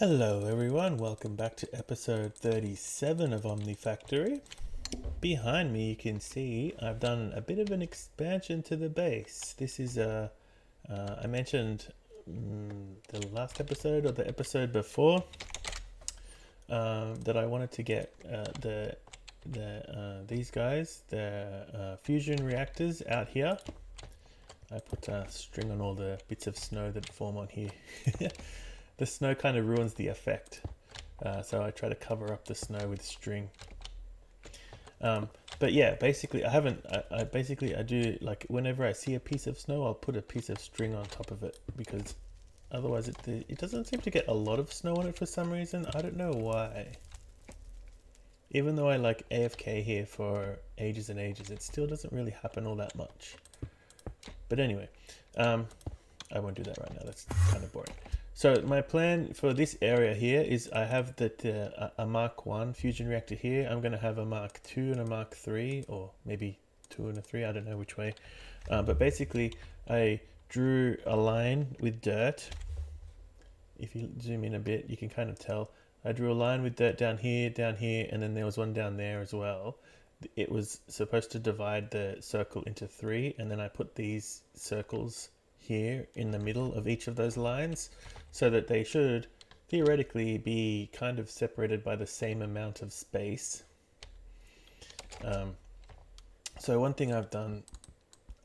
Hello everyone, welcome back to episode 37 of Omnifactory. Behind me you can see I've done a bit of an expansion to the base. This is I mentioned the last episode or the episode before that I wanted to get these guys, the fusion reactors out here. I put a string on all the bits of snow that form on here. The snow kind of ruins the effect, so I try to cover up the snow with string. But yeah, basically I do, like, whenever I see a piece of snow, I'll put a piece of string on top of it, because otherwise it doesn't seem to get a lot of snow on it for some reason. I don't know why. Even though I like AFK here for ages and ages, it still doesn't really happen all that much. But anyway, I won't do that right now. That's kind of boring. So my plan for this area here is I have a Mark 1 fusion reactor here. I'm going to have a Mark 2 and a Mark 3, or maybe 2 and a 3, I don't know which way. But basically I drew a line with dirt. If you zoom in a bit, you can kind of tell. I drew a line with dirt down here, and then there was one down there as well. It was supposed to divide the circle into 3, and then I put these circles here in the middle of each of those lines, so that they should theoretically be kind of separated by the same amount of space. So one thing I've done,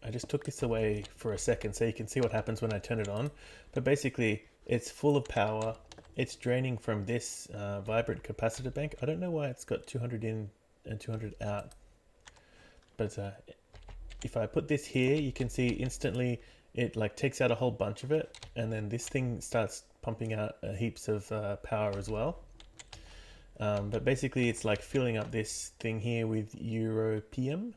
I just took this away for a second so you can see what happens when I turn it on. But basically it's full of power. It's draining from this vibrant capacitor bank. I don't know why it's got 200 in and 200 out. But if I put this here, you can see instantly it like takes out a whole bunch of it, and then this thing starts pumping out heaps of power as well. But basically it's like filling up this thing here with europium,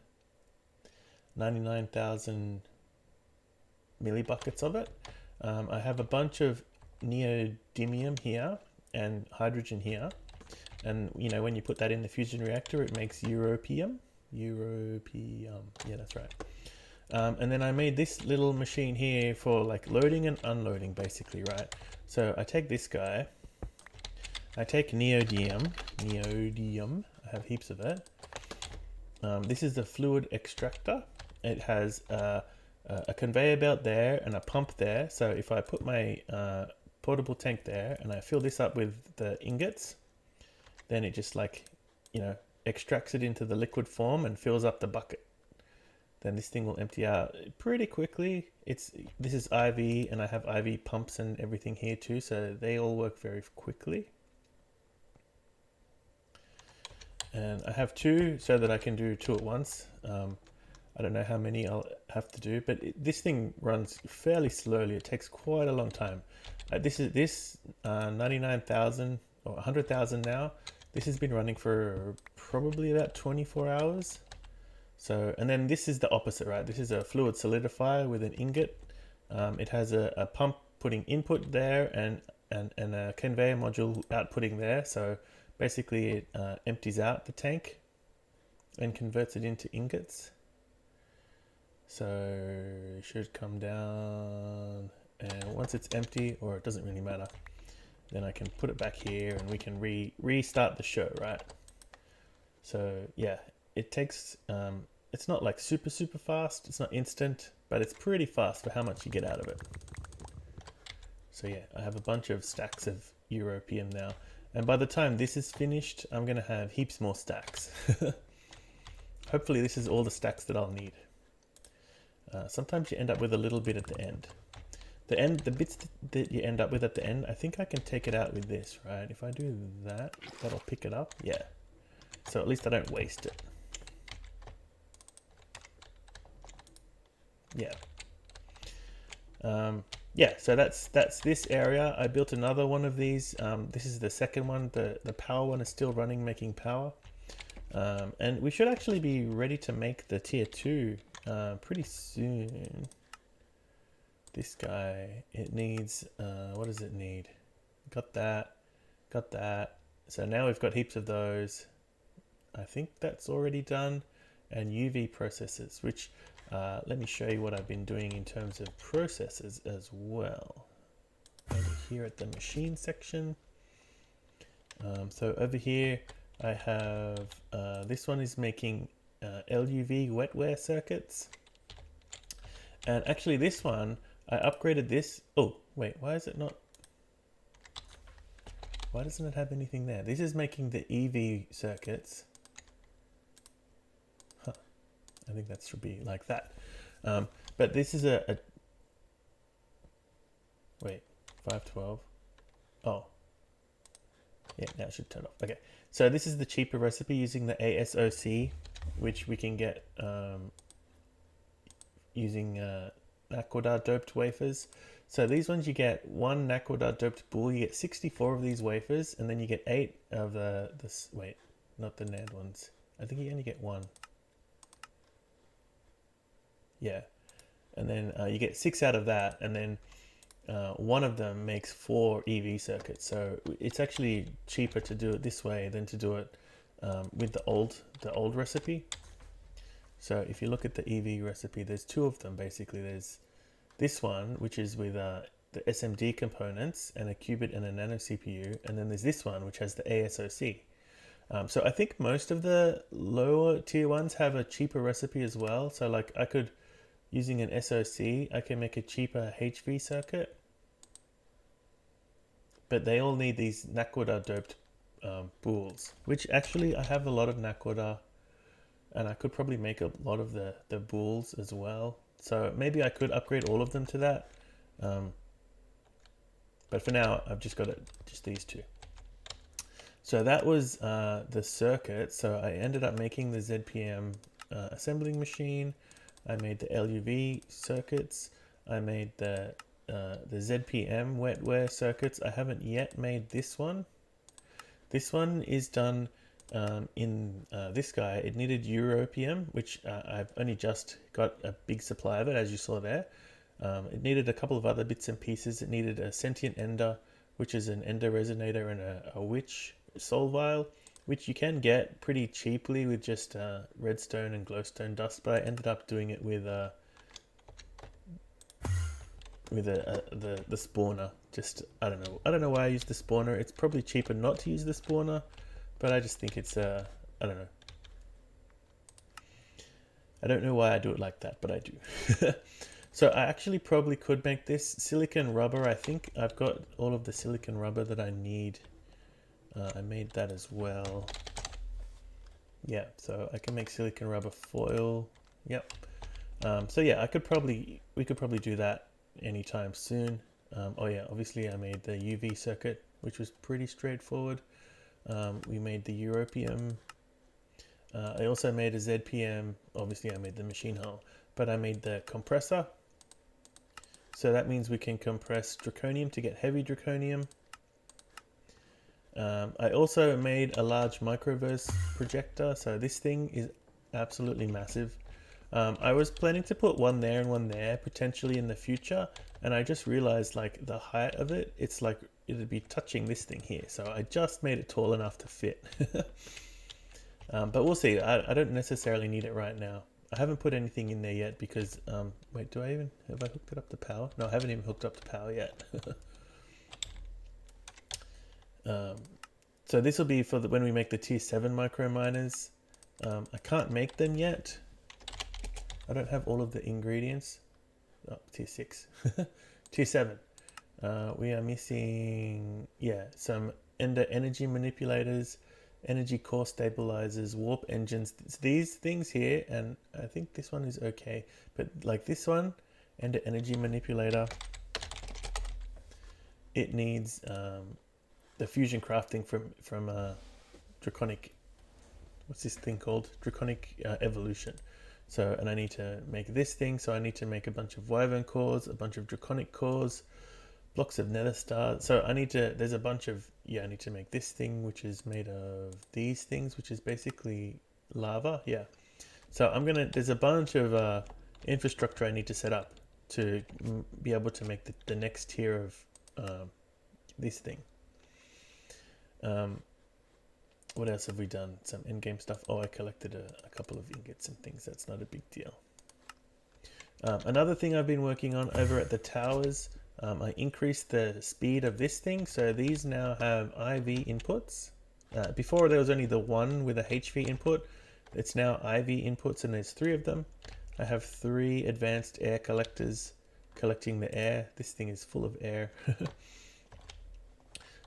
99,000 millibuckets of it. I have a bunch of neodymium here and hydrogen here, and you know, when you put that in the fusion reactor, it makes europium. Yeah, that's right. And then I made this little machine here for like loading and unloading, basically, right? So I take this guy, I take neodymium, I have heaps of it. This is the fluid extractor. It has a conveyor belt there and a pump there. So if I put my portable tank there and I fill this up with the ingots, then it just, like, you know, extracts it into the liquid form and fills up the bucket. Then this thing will empty out pretty quickly. This is IV, and I have IV pumps and everything here too, so they all work very quickly. And I have 2 so that I can do 2 at once. I don't know how many I'll have to do, but this thing runs fairly slowly. It takes quite a long time. This 99,000 or 100,000 now. This has been running for probably about 24 hours. So, and then this is the opposite, right? This is a fluid solidifier with an ingot. It has a pump putting input there and a conveyor module outputting there. So basically it empties out the tank and converts it into ingots. So it should come down, and once it's empty, or it doesn't really matter, then I can put it back here and we can restart the show, right? So yeah, it takes, it's not like super fast, it's not instant, but it's pretty fast for how much you get out of it. So yeah, I have a bunch of stacks of europium now, and by the time this is finished, I'm gonna have heaps more stacks. Hopefully this is all the stacks that I'll need. Sometimes you end up with a little bit at the end. The bits that you end up with at the end, I think I can take it out with this, right? If I do that, that'll pick it up. Yeah. So at least I don't waste it. Yeah. Yeah, so that's this area. I built another one of these. This is the second one. The power one is still running, making power. And we should actually be ready to make the tier 2 pretty soon. This guy, it needs, what does it need? Got that. So now we've got heaps of those. I think that's already done. And UV processors, which let me show you what I've been doing in terms of processors as well. Over here at the machine section, So over here I have, this one is making LUV wetware circuits. And actually this one, I upgraded this. Oh, wait, why is it not? Why doesn't it have anything there? This is making the EV circuits. Huh. I think that should be like that. But this is wait, 512. Oh, yeah, now it should turn off. Okay, so this is the cheaper recipe using the ASOC, which we can get using Naquadar doped wafers. So these ones, you get one Naquadar doped boule, you get 64 of these wafers, and then you get 8 of this. Wait, not the NAND ones. I think you only get one. Yeah, and then you get 6 out of that, and then one of them makes 4 EV circuits. So it's actually cheaper to do it this way than to do it with the old recipe. So if you look at the EV recipe, there's 2 of them basically. There's this one, which is with the SMD components and a qubit and a nano CPU, and then there's this one, which has the ASOC. So I think most of the lower tier ones have a cheaper recipe as well. So like I could, using an SOC, I can make a cheaper HV circuit, but they all need these Naquadar doped boules, which actually I have a lot of Naquadar, and I could probably make a lot of the boules as well. So maybe I could upgrade all of them to that. But for now, I've just got just these 2. So that was the circuit. So I ended up making the Zpm assembling machine. I made the LUV circuits. I made the ZPM wetware circuits. I haven't yet made this one. This one is done in this guy. It needed europium, which I've only just got a big supply of it, as you saw there. It needed a couple of other bits and pieces. It needed a sentient ender, which is an ender resonator, and a witch soul vial, which you can get pretty cheaply with just redstone and glowstone dust. But I ended up doing it with the spawner. Just I don't know why I used the spawner. It's probably cheaper not to use the spawner, but I just think it's I don't know. I don't know why I do it like that, but I do. So I actually probably could make this silicon rubber. I think I've got all of the silicon rubber that I need. I made that as well. Yeah, so I can make silicon rubber foil. Yep. So yeah, we could probably do that anytime soon. Oh yeah, obviously I made the UV circuit, which was pretty straightforward. We made the europium. I also made a ZPM. Obviously I made the machine hull, but I made the compressor. So that means we can compress draconium to get heavy draconium. I also made a large microverse projector. So this thing is absolutely massive. I was planning to put one there and one there potentially in the future, and I just realized like the height of it, it's like it'd be touching this thing here. So I just made it tall enough to fit. But we'll see. I don't necessarily need it right now. I haven't put anything in there yet because, wait, have I hooked it up to power? No, I haven't even hooked up to power yet. So this will be for when we make the tier 7 micro miners. I can't make them yet. I don't have all of the ingredients. Oh, tier 6. Tier 7. We are missing, yeah, some ender energy manipulators, energy core stabilizers, warp engines. It's these things here, and I think this one is okay. But like this one, ender energy manipulator, it needs the fusion crafting from draconic, what's this thing called? Draconic evolution. So, and I need to make this thing, so I need to make a bunch of Wyvern cores, a bunch of draconic cores, blocks of nether stars. So I need to, there's a bunch of, yeah, I need to make this thing, which is made of these things, which is basically lava. Yeah. So there's a bunch of infrastructure I need to set up to be able to make the next tier of this thing. What else have we done? Some endgame stuff. Oh, I collected a couple of ingots and things. That's not a big deal. Another thing I've been working on over at the towers, I increased the speed of this thing, so these now have IV inputs. Before there was only the one with a HV input. It's now IV inputs, and there's 3 of them. I have 3 advanced air collectors collecting the air. This thing is full of air.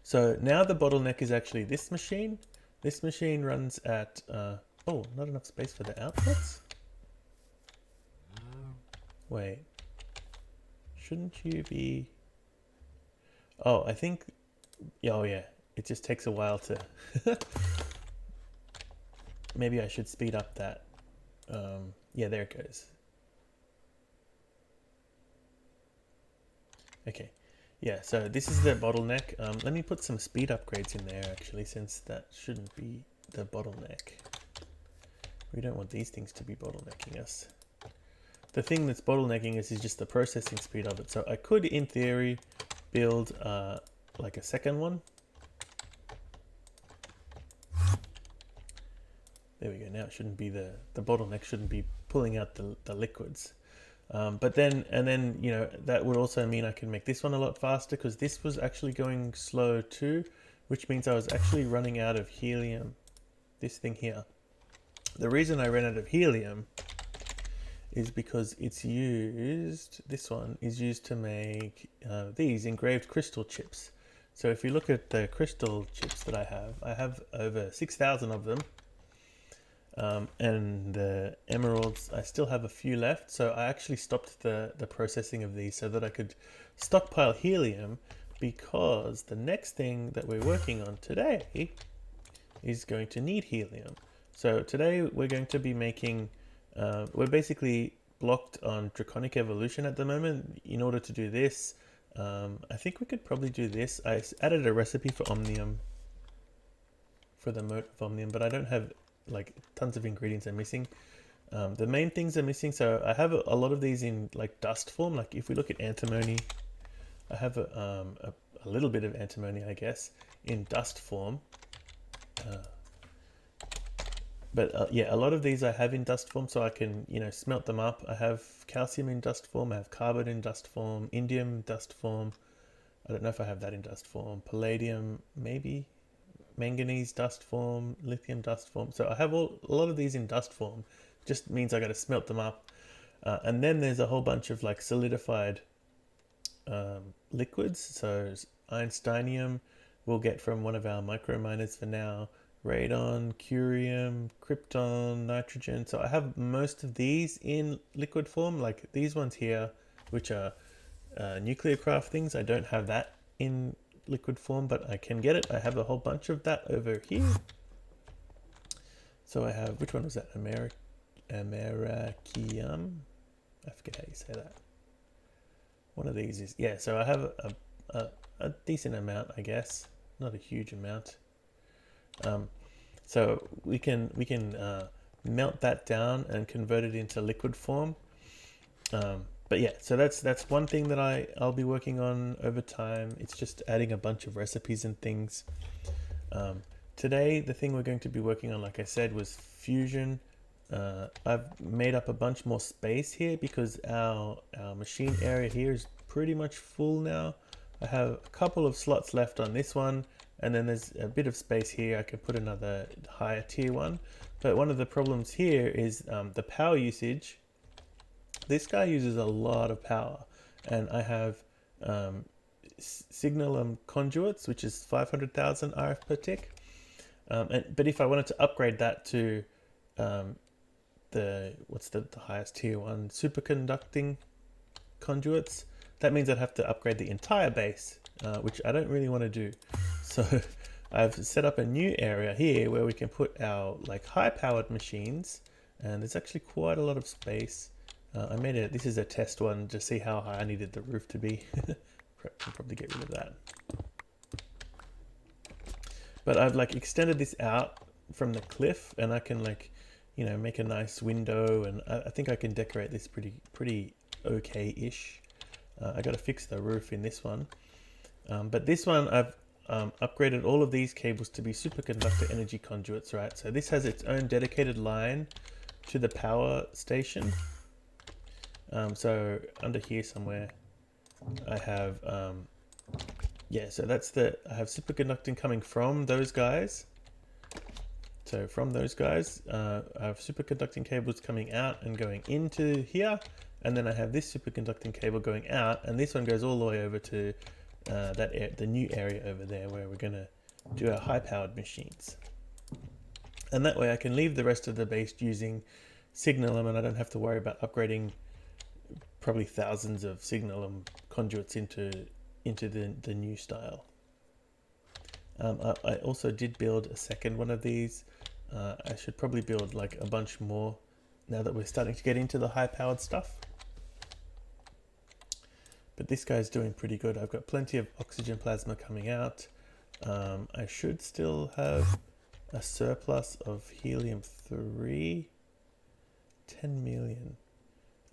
So now the bottleneck is actually this machine. This machine runs at, oh, not enough space for the outputs? Wait, shouldn't you be, oh, I think, oh yeah, it just takes a while to, maybe I should speed up that. Yeah, there it goes. Okay, yeah, so this is the bottleneck. Let me put some speed upgrades in there actually, since that shouldn't be the bottleneck. We don't want these things to be bottlenecking us. The thing that's bottlenecking us is just the processing speed of it. So I could, in theory, build like a second one. There we go. Now it shouldn't be the bottleneck shouldn't be pulling out the liquids. But then, you know, that would also mean I can make this one a lot faster, because this was actually going slow too, which means I was actually running out of helium. This thing here. The reason I ran out of helium is because it's used, this one is used to make these engraved crystal chips. So if you look at the crystal chips that I have over 6,000 of them. And the emeralds, I still have a few left. So I actually stopped the processing of these so that I could stockpile helium, because the next thing that we're working on today is going to need helium. So today we're going to be making, we're basically blocked on draconic evolution at the moment. In order to do this, I think we could probably do this. I added a recipe for Omnium, for the moat of Omnium, but I don't have, like, tons of ingredients are missing. The main things are missing, so I have a lot of these in like dust form. Like if we look at antimony, I have a little bit of antimony, I guess, in dust form. But yeah, a lot of these I have in dust form, so I can, you know, smelt them up. I have calcium in dust form, I have carbon in dust form, indium in dust form. I don't know if I have that in dust form. Palladium, maybe. Manganese dust form, lithium dust form. So I have a lot of these in dust form. Just means I got to smelt them up. And then there's a whole bunch of like solidified liquids. So Einsteinium we'll get from one of our micro miners for now. Radon, curium, krypton, nitrogen. So I have most of these in liquid form, like these ones here, which are nuclear craft things. I don't have that in liquid form, but I can get it. I have a whole bunch of that over here. So I have, which one was that? Americium? I forget how you say that. One of these is, yeah, so I have a decent amount, I guess. Not a huge amount. So we can melt that down and convert it into liquid form. But yeah, so that's one thing that I'll be working on over time. It's just adding a bunch of recipes and things. Today, the thing we're going to be working on, like I said, was fusion. I've made up a bunch more space here because our machine area here is pretty much full now. I have a couple of slots left on this one, and then there's a bit of space here. I could put another higher tier one. But one of the problems here is the power usage. This guy uses a lot of power, and I have signal conduits, which is 500,000 RF per tick. But if I wanted to upgrade that to what's the highest tier one, superconducting conduits, that means I'd have to upgrade the entire base, which I don't really want to do. So I've set up a new area here where we can put our like high powered machines, and there's actually quite a lot of space. I made it, this is a test one to see how high I needed the roof to be. I'll probably get rid of that. But I've like extended this out from the cliff, and I can like, you know, make a nice window, and I think I can decorate this pretty okay-ish. I got to fix the roof in this one. But this one I've upgraded all of these cables to be superconductor energy conduits, right? So this has its own dedicated line to the power station. So under here somewhere, I have, yeah, so that's I have superconducting coming from those guys. So from those guys, I have superconducting cables coming out and going into here. And then I have this superconducting cable going out, and this one goes all the way over to the new area over there where we're going to do our high-powered machines. And that way I can leave the rest of the base using Signalum, and I don't have to worry about upgrading probably thousands of Signalum conduits into the new style. I also did build a second one of these. I should probably build like a bunch more now that we're starting to get into the high-powered stuff. But this guy's doing pretty good. I've got plenty of oxygen plasma coming out. I should still have a surplus of helium-3. 10 million.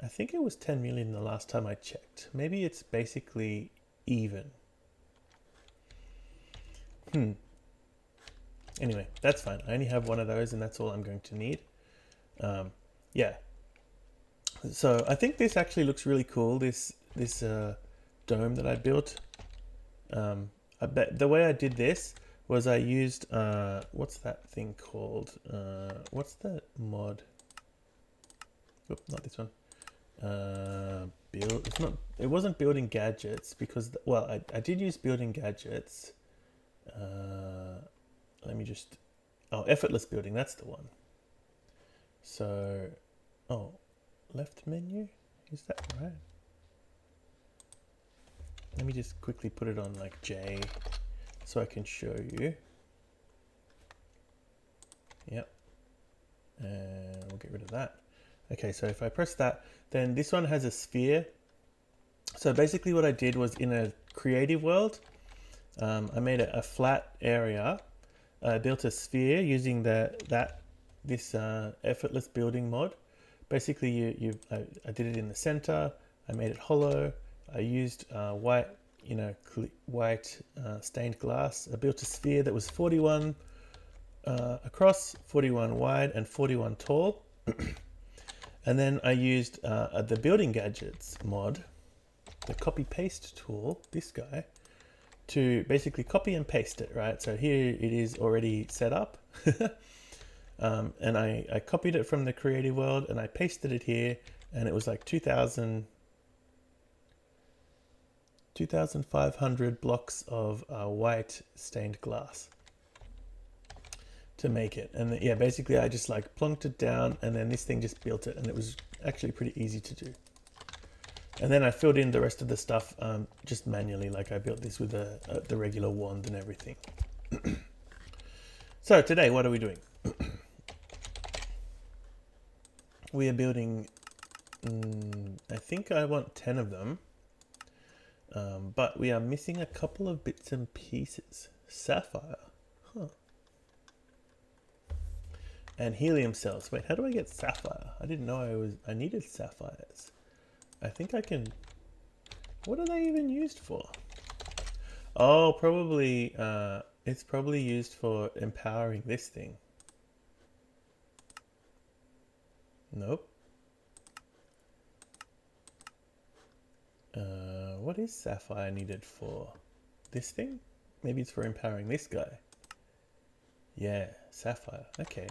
I think it was 10 million the last time I checked. Maybe it's basically even. Anyway, that's fine. I only have one of those and that's all I'm going to need. Yeah. So I think this actually looks really cool. This dome that I built. I bet the way I did this was I used what's that thing called? What's the mod? Oop, not this one. Build. It's not. It wasn't building gadgets because well, I did use building gadgets. Let me just. Oh, effortless building. That's the one. So, oh, left menu. Is that right? Let me just quickly put it on like J, so I can show you. Yep. And we'll get rid of that. Okay, so if I press that, then this one has a sphere. So basically what I did was in a creative world, I made a flat area. I built a sphere using this effortless building mod. Basically, I did it in the center. I made it hollow. I used white, white stained glass. I built a sphere that was 41 across, 41 wide, and 41 tall. And then I used the building gadgets mod, the copy paste tool, this guy, to basically copy and paste it, right? So here it is already set up. And I copied it from the creative world and I pasted it here, and it was like 2,500 blocks of white stained glass to make it. And yeah, basically I just like plonked it down and then this thing just built it, and it was actually pretty easy to do. And then I filled in the rest of the stuff just manually, like I built this with the regular wand and everything. So today, what are we doing? We are building, I think I want 10 of them, but we are missing a couple of bits and pieces. Sapphire, huh? And helium cells. Wait, how do I get sapphire? I didn't know I needed sapphires. I think I can. What are they even used for? Oh, probably. It's probably used for empowering this thing. Nope. What is sapphire needed for? This thing? Maybe it's for empowering this guy. Yeah, sapphire. Okay.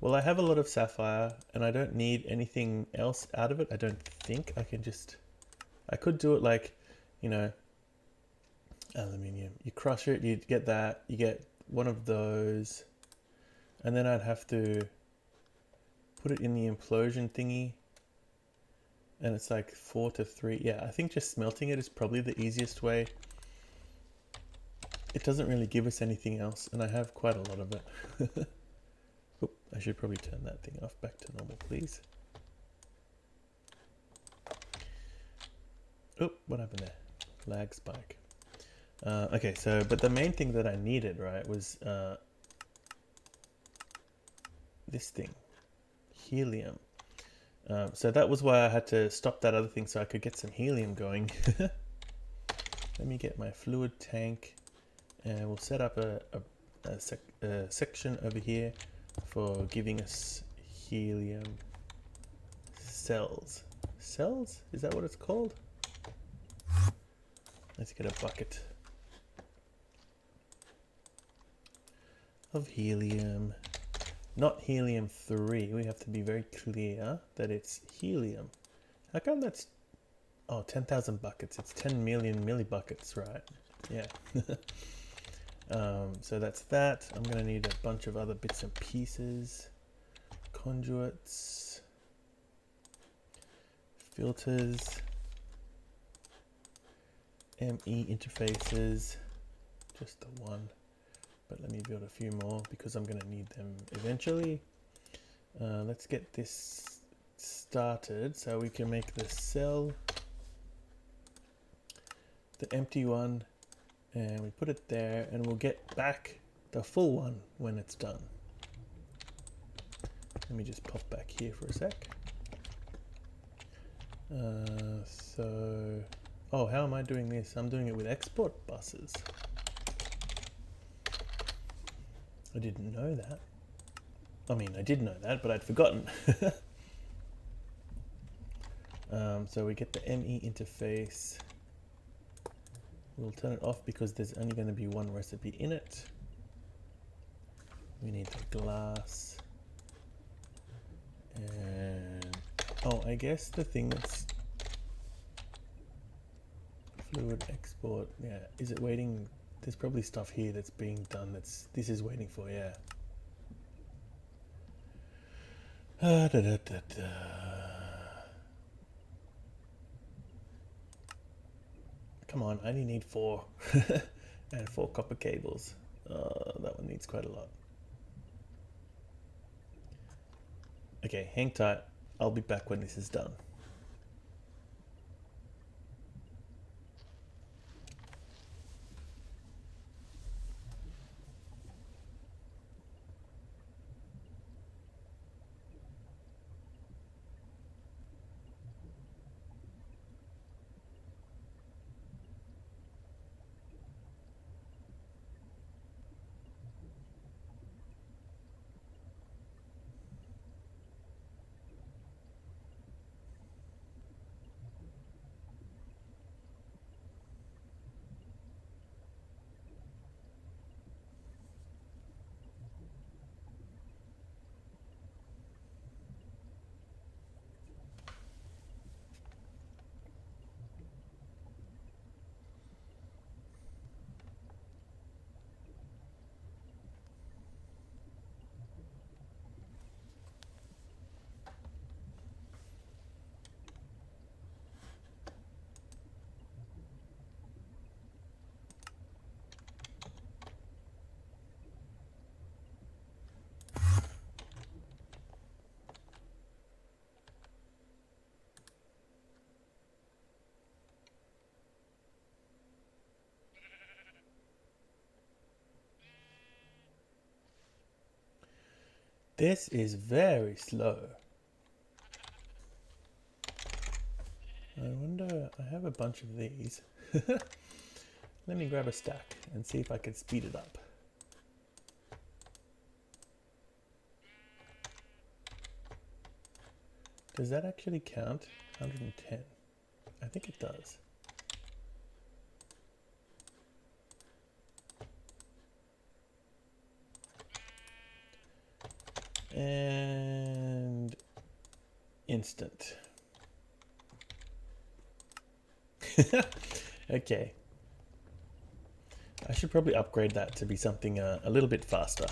Well, I have a lot of sapphire and I don't need anything else out of it. I don't think I can just, I could do it like, aluminium. You crush it, you get that, you get one of those, and then I'd have to put it in the implosion thingy, and it's like 4 to 3. Yeah, I think just smelting it is probably the easiest way. It doesn't really give us anything else, and I have quite a lot of it. Oop, I should probably turn that thing off back to normal, please. Oop, what happened there? Lag spike. Okay, so, but the main thing that I needed, right, was this thing, helium. So that was why I had to stop that other thing so I could get some helium going. Let me get my fluid tank, and we'll set up a section over here for giving us helium cells. Cells? Is that what it's called? Let's get a bucket of helium. Not helium-3. We have to be very clear that it's helium. How come that's... Oh, 10,000 buckets. It's 10 million millibuckets, right? Yeah. So that's that. I'm going to need a bunch of other bits and pieces. Conduits. Filters. ME interfaces. Just the one. But let me build a few more because I'm going to need them eventually. Let's get this started so we can make the cell, the empty one, and we put it there, and we'll get back the full one when it's done. Let me just pop back here for a sec. Oh, how am I doing this? I'm doing it with export buses. I didn't know that. I mean, I did know that, but I'd forgotten. So we get the ME interface. We'll turn it off because there's only going to be one recipe in it. We need the glass. And oh, I guess the thing that's fluid export. Yeah, is it waiting? There's probably stuff here that's being done. This is waiting for. Yeah. Come on, I only need 4 and 4 copper cables. That one needs quite a lot. Okay, hang tight. I'll be back when this is done. This is very slow. I wonder, I have a bunch of these. Let me grab a stack and see if I can speed it up. Does that actually count? 110. I think it does. And instant. Okay. I should probably upgrade that to be something a little bit faster.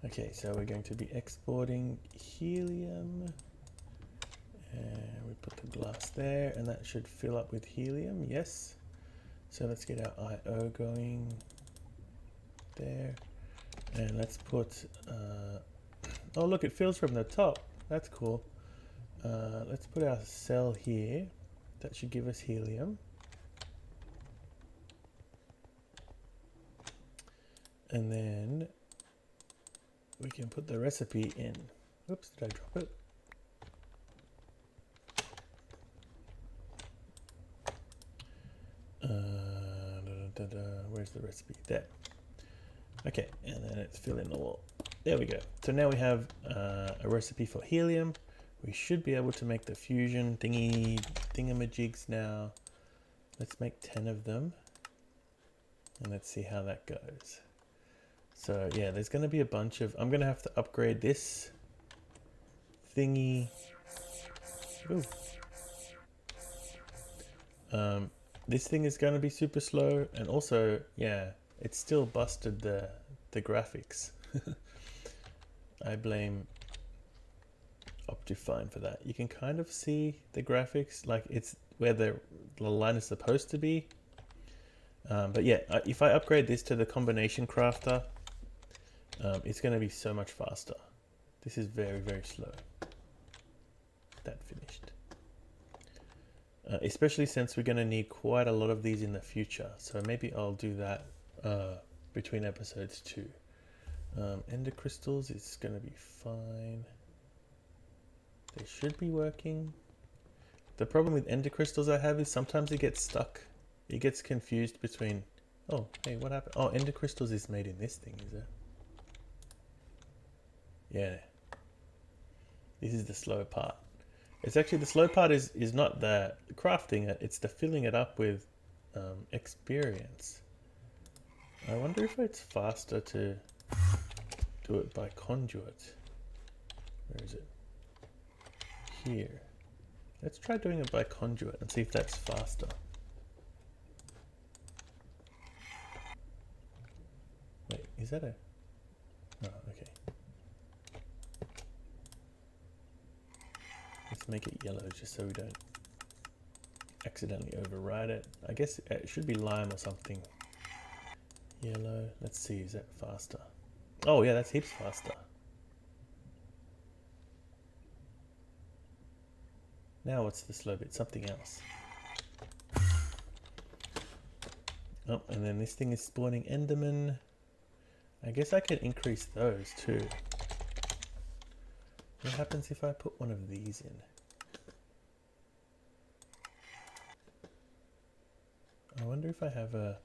Okay, so we're going to be exporting helium. And we put the glass there, and that should fill up with helium, yes. So let's get our I/O going there. And let's put, oh look, it fills from the top. That's cool. Let's put our cell here. That should give us helium. And then we can put the recipe in. Oops, did I drop it? Where's the recipe? There. Okay, and then it's fill in the wall. There we go. So now we have a recipe for helium. we should be able to make the fusion thingamajigs now. Let's make 10 of them. And let's see how that goes. So yeah, there's going to be a bunch of... I'm going to have to upgrade this thingy. Ooh. This thing is going to be super slow, and also, yeah, it's still busted the graphics. I blame Optifine for that. You can kind of see the graphics, like it's where the line is supposed to be. But yeah, if I upgrade this to the combination crafter, it's going to be so much faster. This is very, very slow. That finished. Especially since we're going to need quite a lot of these in the future. So maybe I'll do that between episodes too. Ender crystals is going to be fine. They should be working. The problem with ender crystals I have is sometimes it gets stuck. It gets confused between... Oh, hey, what happened? Oh, ender crystals is made in this thing, is it? Yeah. This is the slow part. It's actually, the slow part is not the crafting it, it's the filling it up with experience. I wonder if it's faster to do it by conduit. Where is it? Here. Let's try doing it by conduit and see if that's faster. Wait, is that a... Oh, okay. Let's make it yellow just so we don't accidentally override it. I guess it should be lime or something. Yellow. Let's see, is that faster? Oh yeah, that's heaps faster. Now what's the slow bit? Something else. Oh, and then this thing is spawning Enderman. I guess I could increase those too. What happens if I put one of these in? I wonder if I have a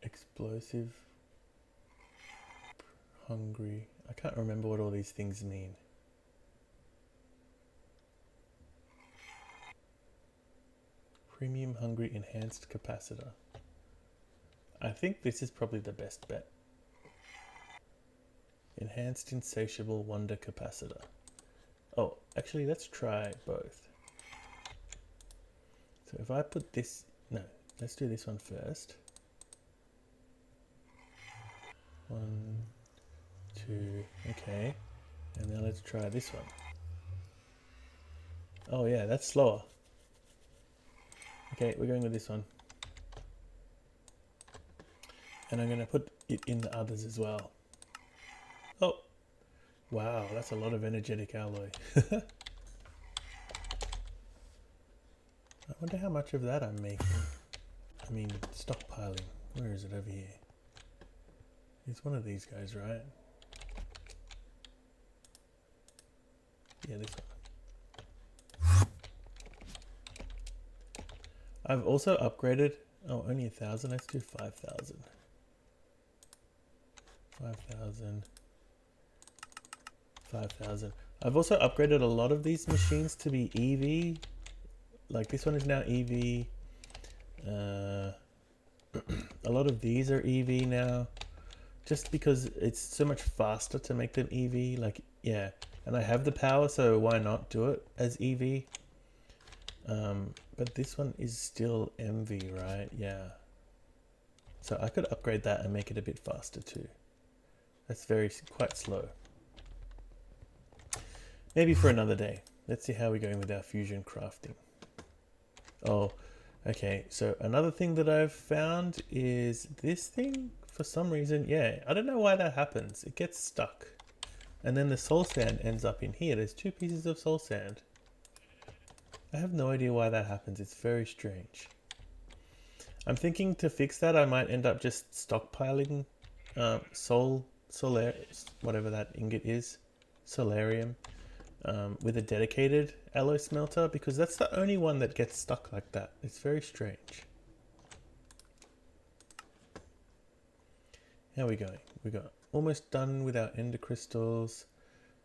explosive, hungry. I can't remember what all these things mean. Premium hungry enhanced capacitor. I think this is probably the best bet. Enhanced insatiable wonder capacitor. Oh, actually let's try both. So if I put this, no, let's do this one first. 1, 2, okay. And now let's try this one. Oh yeah, that's slower. Okay, we're going with this one. And I'm going to put it in the others as well. Oh, wow, that's a lot of energetic alloy. I wonder how much of that I'm making. I mean, stockpiling. Where is it over here? It's one of these guys, right? Yeah, this one. I've also upgraded. Oh, only 1,000. Let's do 5,000. 5,000. 5,000. I've also upgraded a lot of these machines to be EV. Like this one is now EV. A lot of these are EV now. Just because it's so much faster to make them EV. Like, yeah. And I have the power, so why not do it as EV? But this one is still MV, right? Yeah. So I could upgrade that and make it a bit faster too. That's quite slow. Maybe for another day. Let's see how we're going with our fusion crafting. Oh, okay. So another thing that I've found is this thing, for some reason, yeah, I don't know why that happens. It gets stuck. And then the soul sand ends up in here. There's 2 pieces of soul sand. I have no idea why that happens. It's very strange. I'm thinking to fix that, I might end up just stockpiling whatever that ingot is, solarium, with a dedicated alloy smelter, because that's the only one that gets stuck like that. It's very strange. How are we going? We got almost done with our ender crystals.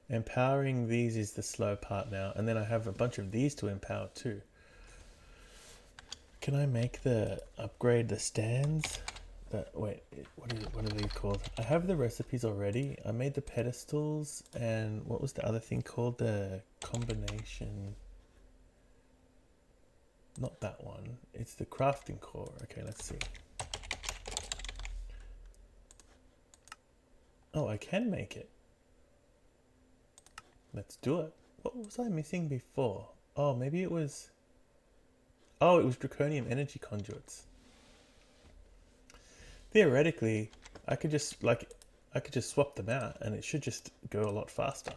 Empowering these is the slow part now, and then I have a bunch of these to empower too. Can I make the upgrade the stands? Wait, what are these called? I have the recipes already. I made the pedestals, and what was the other thing called? The combination. Not that one. It's the crafting core. Okay, let's see. Oh, I can make it. Let's do it. What was I missing before? Oh, maybe it was... Oh, it was draconium energy conduits. Theoretically, I could just swap them out and it should just go a lot faster.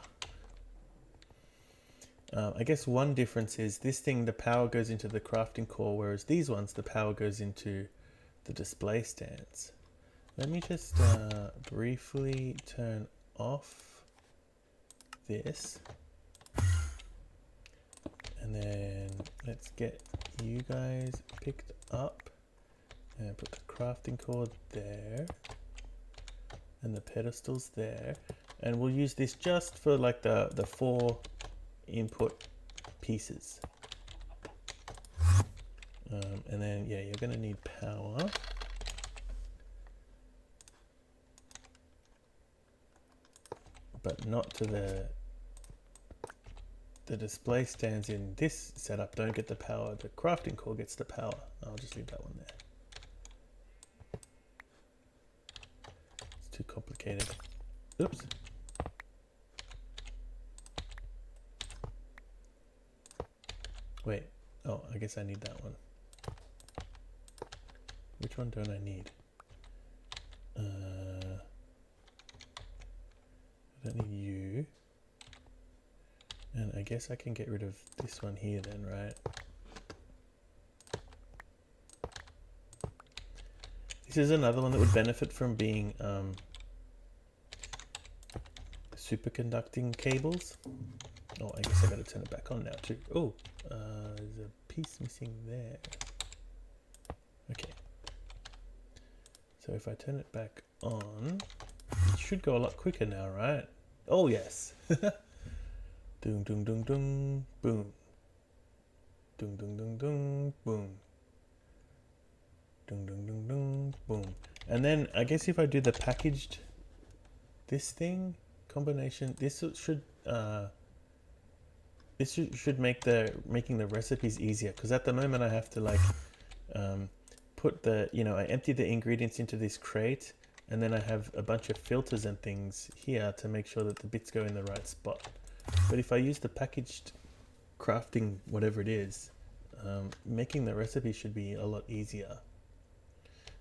I guess one difference is this thing, the power goes into the crafting core, whereas these ones, the power goes into the display stands. Let me just briefly turn off this. And then let's get you guys picked up and put the crafting core there and the pedestals there. And we'll use this just for like the 4 input pieces. And then, yeah, you're going to need power. But not to the display stands in this setup don't get the power. The crafting core gets the power. I'll just leave that one there. It's too complicated. Oops. Wait. Oh, I guess I need that one. Which one don't I need? I don't need you. And I guess I can get rid of this one here then, right? This is another one that would benefit from being superconducting cables. Oh, I guess I gotta turn it back on now too. Oh, there's a piece missing there. Okay. So if I turn it back on, it should go a lot quicker now, right? Oh yes. Dung dung dung dung boom. Dung dung dung dung boom. Dung dung dung dung boom. And then I guess if I do the packaged this thing combination, this should make making the recipes easier, because at the moment I have to like put the, I empty the ingredients into this crate, and then I have a bunch of filters and things here to make sure that the bits go in the right spot. But if I use the packaged crafting, whatever it is, making the recipe should be a lot easier.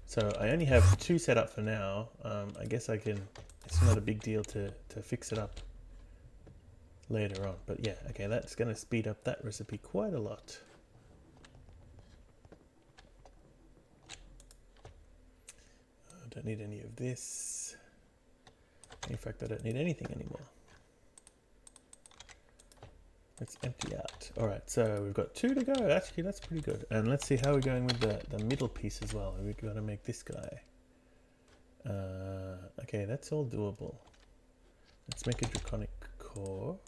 So I only have 2 set up for now. I guess I can, it's not a big deal to fix it up later on. But yeah, okay, that's going to speed up that recipe quite a lot. I don't need any of this. In fact, I don't need anything anymore. Let's empty out. All right, so we've got 2 to go. Actually, that's pretty good. And let's see how we're going with the middle piece as well. We've got to make this guy. Okay, that's all doable. Let's make a draconic core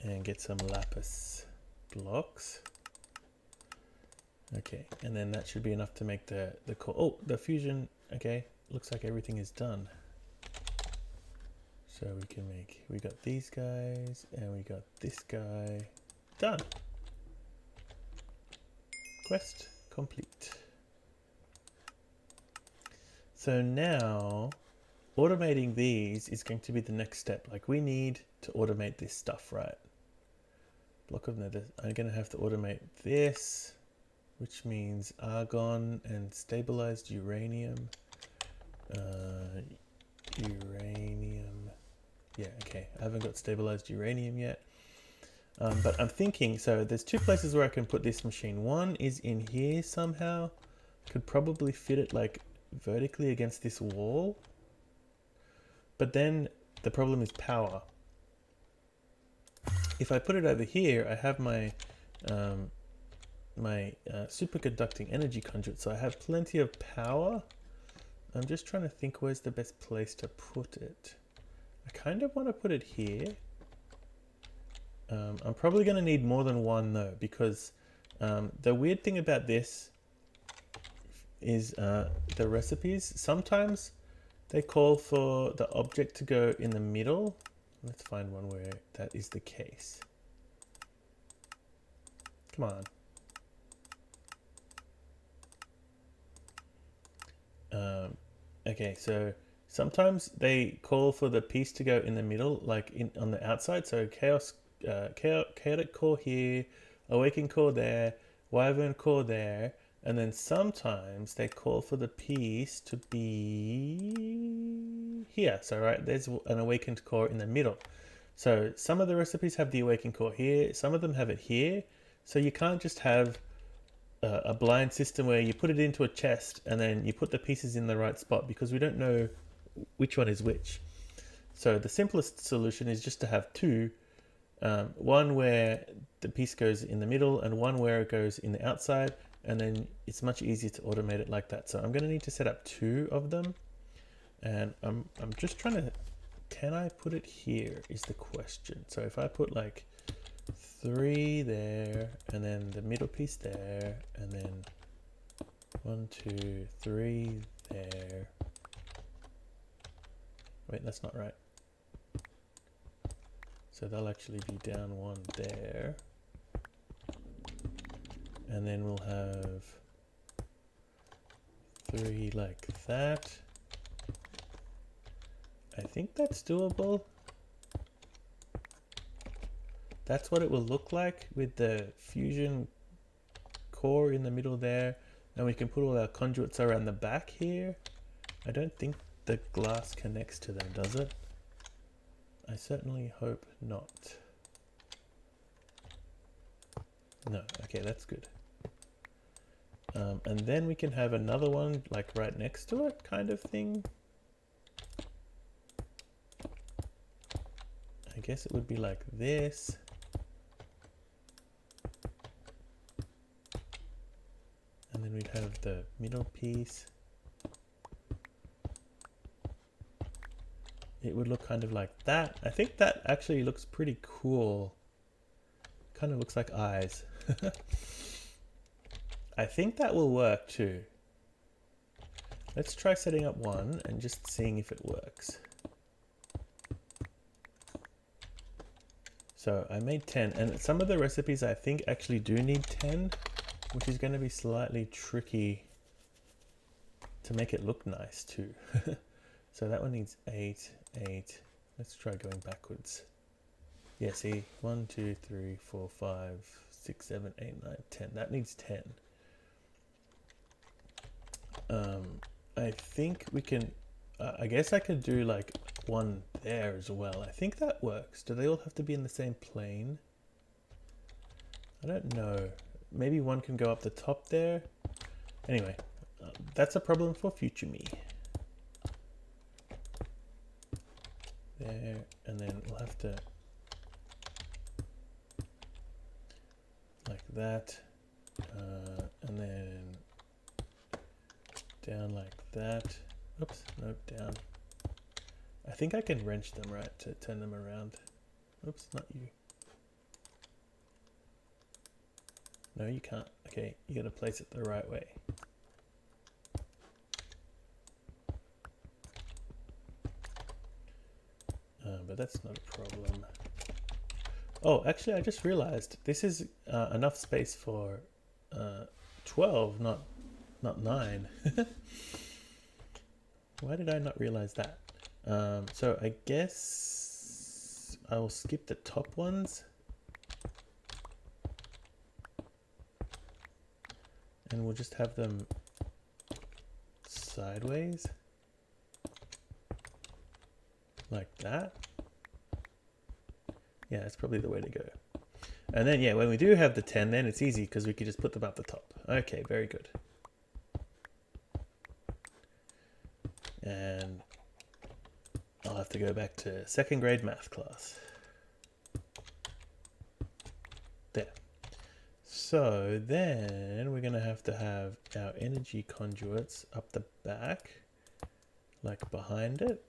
and get some lapis blocks. Okay, and then that should be enough to make the core. Oh, the fusion. Okay, looks like everything is done. So we got these guys and we got this guy. Done. Quest complete. So now automating these is going to be the next step. Like we need to automate this stuff, right? Block of nether. I'm going to have to automate this, which means argon and stabilized uranium. Uranium. Yeah, okay. I haven't got stabilized uranium yet. But I'm thinking, so there's 2 places where I can put this machine. One is in here somehow. Could probably fit it like vertically against this wall. But then the problem is power. If I put it over here, I have my superconducting energy conduit, so I have plenty of power. I'm just trying to think where's the best place to put it. I kind of want to put it here. I'm probably going to need more than one though, because the weird thing about this is the recipes. Sometimes they call for the object to go in the middle. Let's find one where that is the case. Come on. Okay, so sometimes they call for the piece to go in the middle, like on the outside. So chaotic core here, awakened core there, wyvern core there, and then sometimes they call for the piece to be here. So right, there's an awakened core in the middle. So some of the recipes have the awakened core here, some of them have it here. So you can't just have a blind system where you put it into a chest and then you put the pieces in the right spot, because we don't know which one is which. So the simplest solution is just to have two, one where the piece goes in the middle and one where it goes in the outside, and then it's much easier to automate it like that. So I'm going to need to set up two of them, and I'm just trying to, can I put it here is the question. So if I put like 3 there, and then the middle piece there, and then 1, 2, 3 there. Wait, that's not right. So they'll actually be down 1 there. And then we'll have 3 like that. I think that's doable. That's what it will look like with the fusion core in the middle there. And we can put all our conduits around the back here. I don't think the glass connects to them, does it? I certainly hope not. No, okay, that's good. And then we can have another one like right next to it, kind of thing. I guess it would be like this. And then we'd have the middle piece. It would look kind of like that. I think that actually looks pretty cool. Kind of looks like eyes. I think that will work too. Let's try setting up one and just seeing if it works. So I made 10, and some of the recipes I think actually do need 10, which is going to be slightly tricky to make it look nice too. So that one needs 8, 8. Let's try going backwards. Yeah, see, 1, 2, 3, 4, 5, 6, 7, 8, 9, 10. That needs 10. I think we can, I guess I could do like one there as well. I think that works. Do they all have to be in the same plane? I don't know. Maybe one can go up the top there. Anyway, that's a problem for future me. There, and then we'll have to like that, and then down like that. Oops, nope, down. I think I can wrench them, right, to turn them around. Oops, not you. No, you can't. Okay, you gotta place it the right way. But that's not a problem. Oh, actually, I just realized this is enough space for 12, not 9. Why did I not realize that? So I guess I will skip the top ones. And we'll just have them sideways. Like that. Yeah, that's probably the way to go. And then, yeah, when we do have the 10, then it's easy because we can just put them up the top. Okay, very good. And I'll have to go back to 2nd grade math class. There. So then we're going to have our energy conduits up the back, like behind it.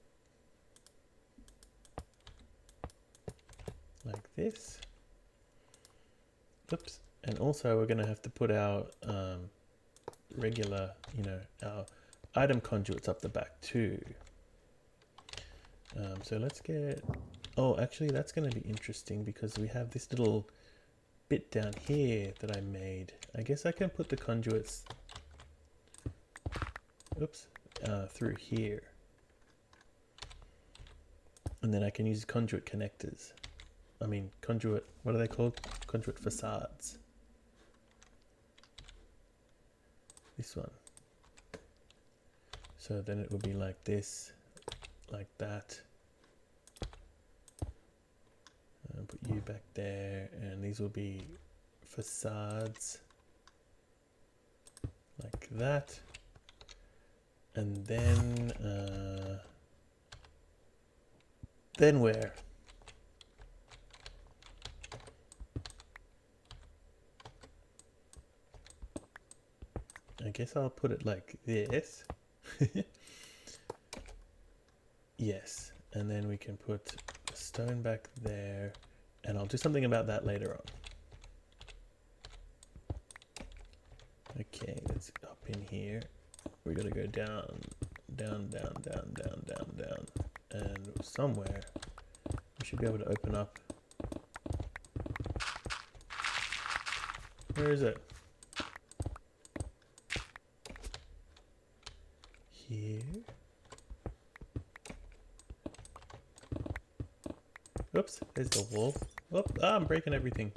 like this. Oops. And also we're going to have to put our regular, our item conduits up the back too. So let's get, oh, actually that's going to be interesting because we have this little bit down here that I made. I guess I can put the conduits, oops, through here. And then I can use conduit connectors. I mean, conduit, what are they called? Conduit facades. This one. So then it will be like this, like that. And put you back there, and these will be facades like that. And then where? I guess I'll put it like this. Yes, and then we can put the stone back there, and I'll do something about that later on. Okay, let's up in here. We gotta go down, down, down, down, down, down, down, and somewhere we should be able to open up. Where is it? Here. Oops, there's the wall. Oh, I'm breaking everything.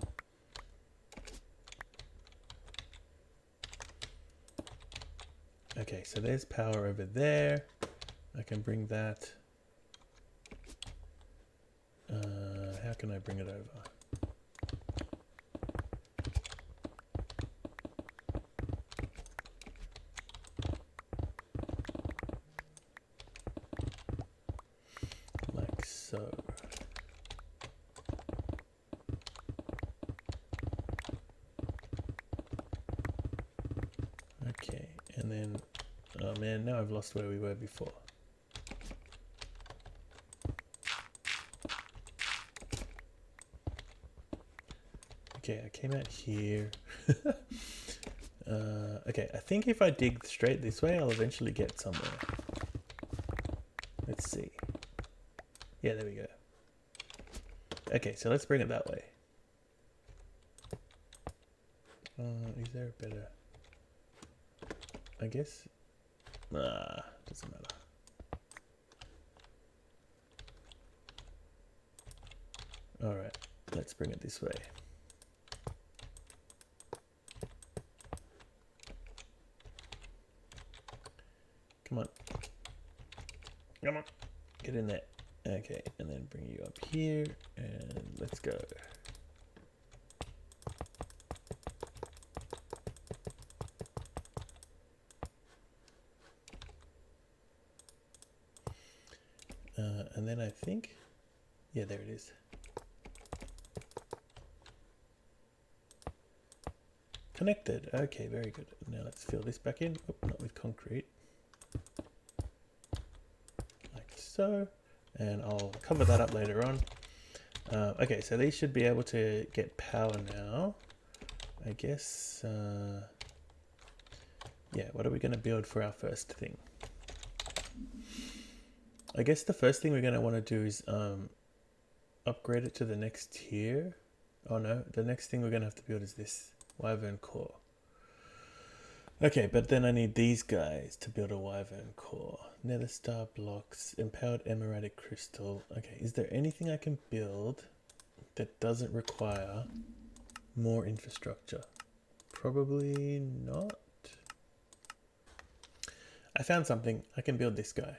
Okay, so there's power over there. I can bring that. How can I bring it over? Like so. Okay, and then, oh man, now I've lost where we were before. Okay, I came out here. Okay, I think if I dig straight this way, I'll eventually get somewhere. Let's see. Yeah, there we go. Okay, so let's bring it that way. Is there a better... I guess... doesn't matter. Alright, let's bring it this way. Come on. Come on. Get in there. Okay, and then bring you up here, and let's go. And then I think, yeah, there it is. Connected. Okay, very good. Now let's fill this back in. Oh, not with concrete. Like so. And I'll cover that up later on. Okay, so these should be able to get power now. I guess, yeah, what are we going to build for our first thing? I guess the first thing we're going to want to do is upgrade it to the next tier. Oh no, the next thing we're going to have to build is this Wyvern Core. Okay, but then I need these guys to build a Wyvern Core. Nether Star blocks, empowered emeraldic crystal. Okay, is there anything I can build that doesn't require more infrastructure? Probably not. I found something. I can build this guy.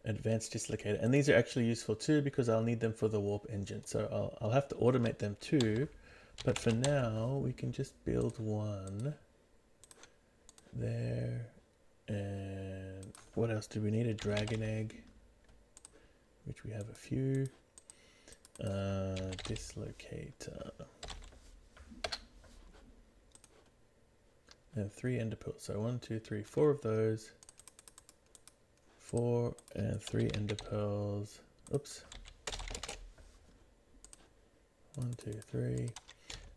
Advanced Dislocator. And these are actually useful too because I'll need them for the warp engine. So I'll have to automate them too. But for now, we can just build one. There. And what else do we need? A dragon egg, which we have a few. Dislocator. And 3 ender pearls. So 1, 2, 3, 4 of those. 4 and 3 ender pearls. Oops. 1, 2, 3.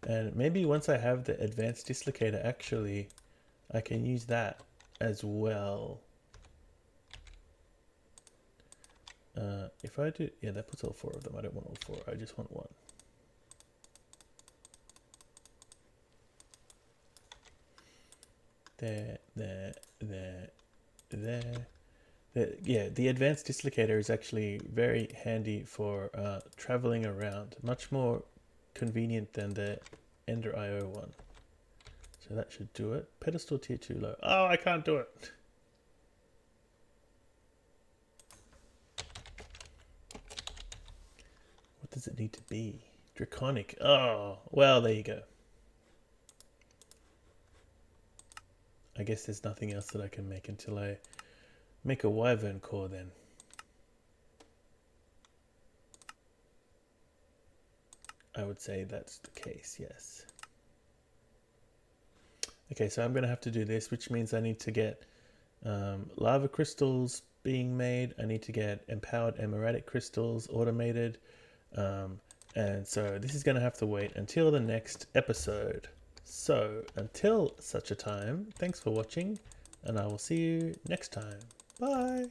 And maybe once I have the advanced dislocator, actually, I can use that as well. If I do, yeah, that puts all 4 of them. I don't want all 4. I just want 1. There. Yeah, the advanced dislocator is actually very handy for traveling around. Much more convenient than the Ender IO one. So that should do it. Pedestal tier 2 low. Oh, I can't do it. What does it need to be? Draconic. Oh, well, there you go. I guess there's nothing else that I can make until I make a Wyvern Core then. I would say that's the case, yes. Okay, so I'm going to have to do this, which means I need to get lava crystals being made. I need to get empowered emeretic crystals automated. And so this is going to have to wait until the next episode. So until such a time, thanks for watching, and I will see you next time. Bye!